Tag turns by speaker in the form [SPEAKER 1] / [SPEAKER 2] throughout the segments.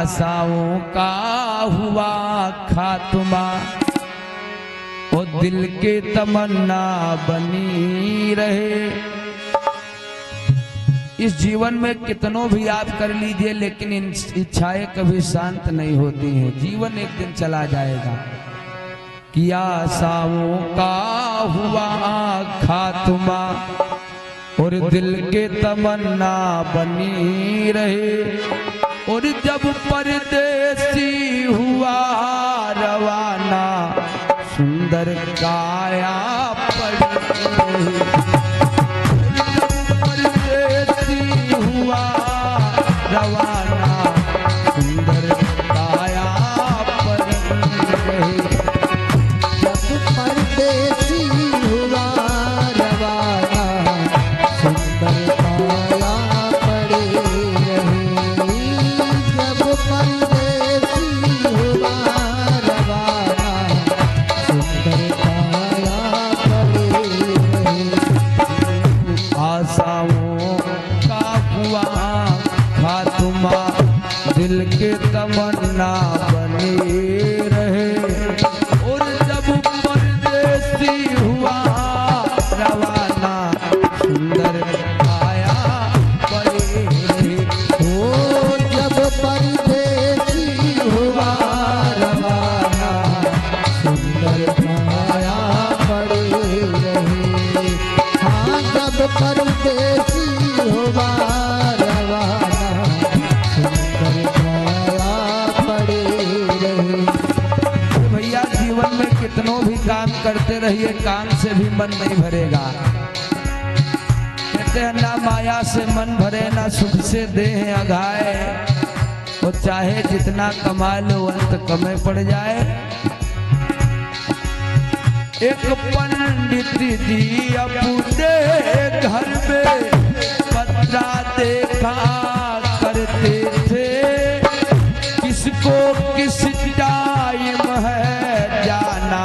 [SPEAKER 1] आशाओं का हुआ खात्मा, और दिल के तमन्ना बनी रहे। इस जीवन में कितनों भी आप कर लीजिए, लेकिन इन इच्छाएं कभी शांत नहीं होती हैं। जीवन एक दिन चला जाएगा। कि आशाओं का हुआ खात्मा, और दिल के तमन्ना बनी रहे। और जब परदेसी हुआ रवाना, सुंदर काया पड़ी। रवाना सुंदर काया पर रहे।
[SPEAKER 2] जब परदेसी हुआ रवाना, सुंदर काया पड़े रहे। जब परदेसी हुआ रवाना, सुंदर काया पड़े रहे।
[SPEAKER 1] आशाओं का हुआ खात्मा, दिल के तमन्ना बने रहे। और जब परदेसी हुआ रवाना, सुंदर काया पड़े रहे।
[SPEAKER 2] ओ जब परदेसी हुआ रवाना, सुंदर काया पड़े रहे। हाँ जब परदेसी हुआ
[SPEAKER 1] कितनों भी काम करते रहिए, काम से भी मन नहीं भरेगा। कहते हैं ना माया से मन भरे, ना सुख से देह अघाए। और चाहे जितना कमा लो, अंत कमे पड़ जाए। एक पंडित जी अपने घर में पत्रा देखा करते थे, किसको किस टाइम है जाना,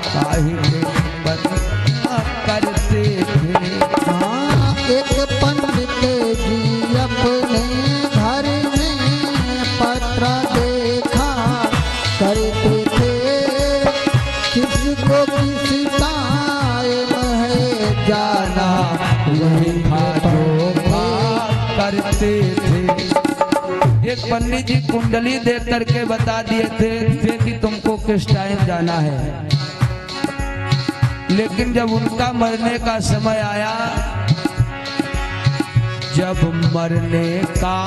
[SPEAKER 1] काहे करते थे।
[SPEAKER 2] हाँ एक पंडित जी अपने घर में पत्रा देखा करते थे, किसको किस टाइम है जाना,
[SPEAKER 1] वही करते थे। एक पंडित जी कुंडली देख करके बता दिए थे कि तुमको किस टाइम जाना है। लेकिन जब उनका मरने का समय आया, जब मरने का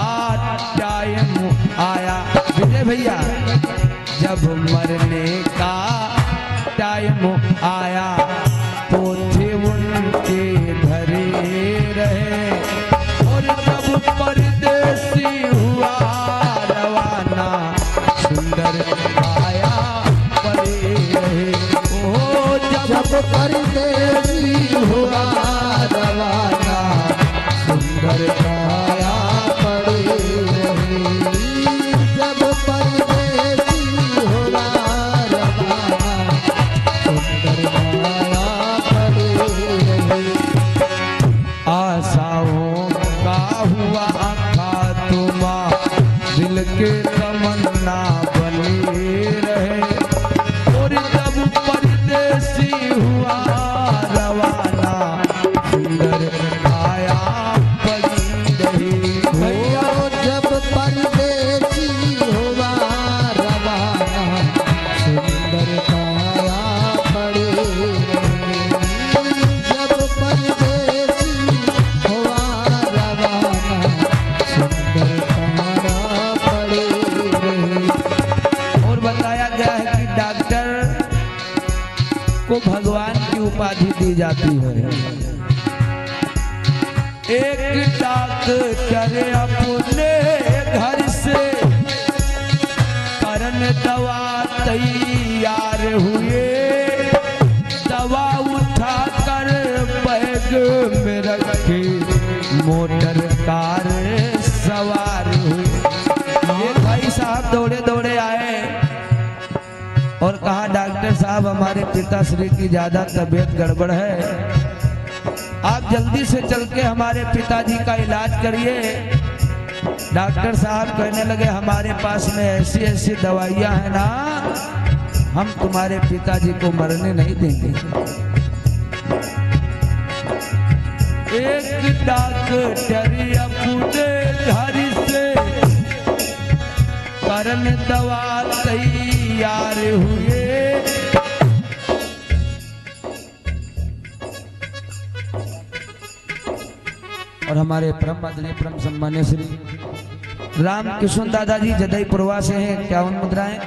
[SPEAKER 1] टाइम आया, विजय भैया, जब मरने का टाइम आया, तो थे उनके धरे रहे। और जब परदेसी हुआ रवाना, सुंदर काया पड़े रहे। ओ
[SPEAKER 2] जब परदेसी हुआ रवाना, सुंदर काया पड़े रहे। जब परदेसी हुआ रवाना, सुंदर काया पड़े रहे।
[SPEAKER 1] आशाओं का हुआ खात्मा, दिल के तमन्ना बने रहे। और जब परदेसी हुआ रवाना, सुंदर काया पड़ी रही। भैया
[SPEAKER 2] जब परदेसी हुआ रवाना, सुंदर काया पड़े रहे। जब परदेसी हुआ रवाना, सुंदर काया पड़े रहे।
[SPEAKER 1] और बताया गया है कि डॉक्टर को भगवान की उपाधि दी जाती है। एक डॉक्टर अपने घर से करन दवा तैयार हुए। दवा उठा कर बैग में रखे, मोटर कार सवार हुए। ये भाई साहब दौड़े दौड़े आए और कहा, डॉक्टर साहब हमारे पिताश्री की ज्यादा तबीयत गड़बड़ है, आप जल्दी से चल के हमारे पिताजी का इलाज करिए। डॉक्टर साहब कहने लगे हमारे पास में ऐसी ऐसी दवाइयां हैं ना, हम तुम्हारे पिताजी को मरने नहीं देंगे। एक डॉक्टर अपने घर से करन दवा तैयार हुए। और हमारे परम आदरणीय परम सम्मान्य श्री राम किशोर दादाजी जदयपुरवा से हैं। 51 मुद्राएं।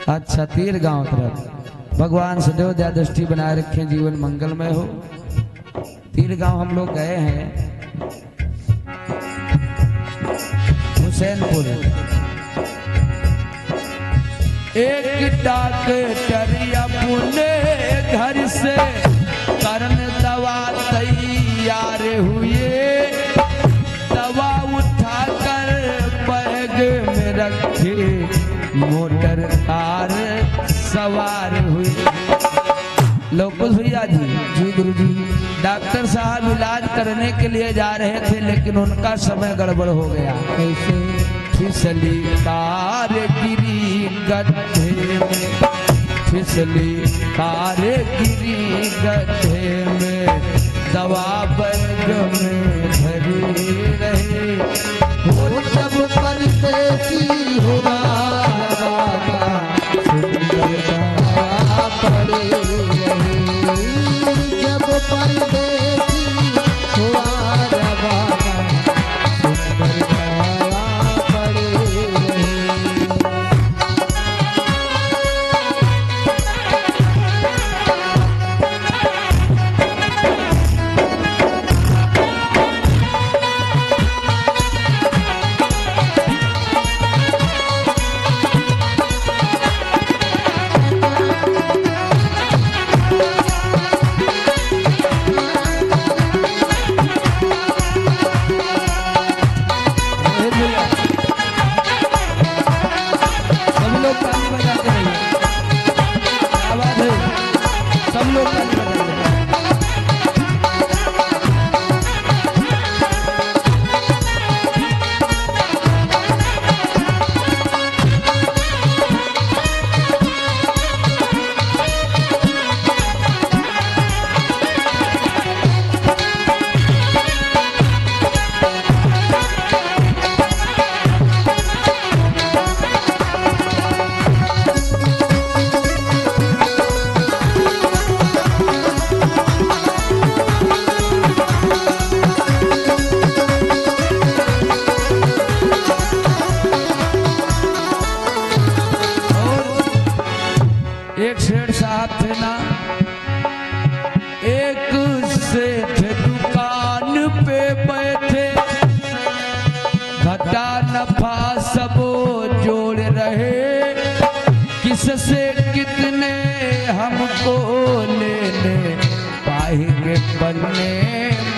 [SPEAKER 1] अच्छा, तीर गांव तरफ। भगवान सदैव दया दृष्टि बनाए रखें, जीवन मंगलमय हो। तीर गांव हम लोग गए हैं, हुसैनपुर। एक डॉक्टर अपने घर से करन दवा तैयार हुए। दवा उठाकर बैग में रखे, मोटर कार सवार हुई। लोकुश भैया जी।
[SPEAKER 2] जी गुरु जी।
[SPEAKER 1] डॉक्टर साहब इलाज करने के लिए जा रहे थे, लेकिन उनका समय गड़बड़ हो गया।
[SPEAKER 2] कैसे?
[SPEAKER 1] फिसली कार गिरी गड्ढे में, फिसली कार गिरी गड्ढे में, दवा बैग में भरी रहे।
[SPEAKER 2] वो जब परदेसी हुआ सुंदरता पड़े रहे। जब परदेसी हुआ रवाना सुंदरता पड़े रहे।
[SPEAKER 1] एक सेठ साहब थे ना, एक सेठ दुकान पे बैठे, घाटा नफा सब जोड़ रहे। किससे कितने हमको लेने, पाएंगे पन्ने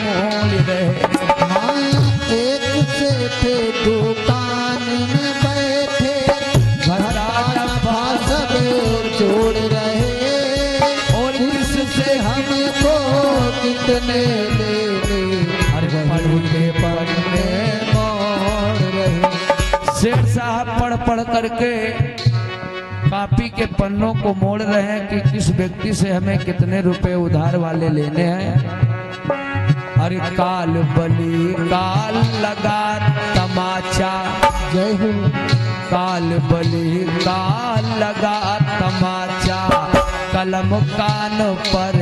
[SPEAKER 1] मोड़ रहे।
[SPEAKER 2] एक सेठ दुकान में बैठे, घाटा नफा सब जोड़ रहे।
[SPEAKER 1] और
[SPEAKER 2] किससे हमको कितने लेने,
[SPEAKER 1] हर पढ़े पढ़ने मोड़ रहे। सेठ साहब पढ़ पढ़ करके कापी के पन्नों को मोड़ रहे हैं कि किस व्यक्ति से हमें कितने रुपए उधार वाले लेने हैं। अरे काल बली काल लगा तमाचा,
[SPEAKER 2] जय हो।
[SPEAKER 1] काल बली काल लगा तमाचा, कलम कान पर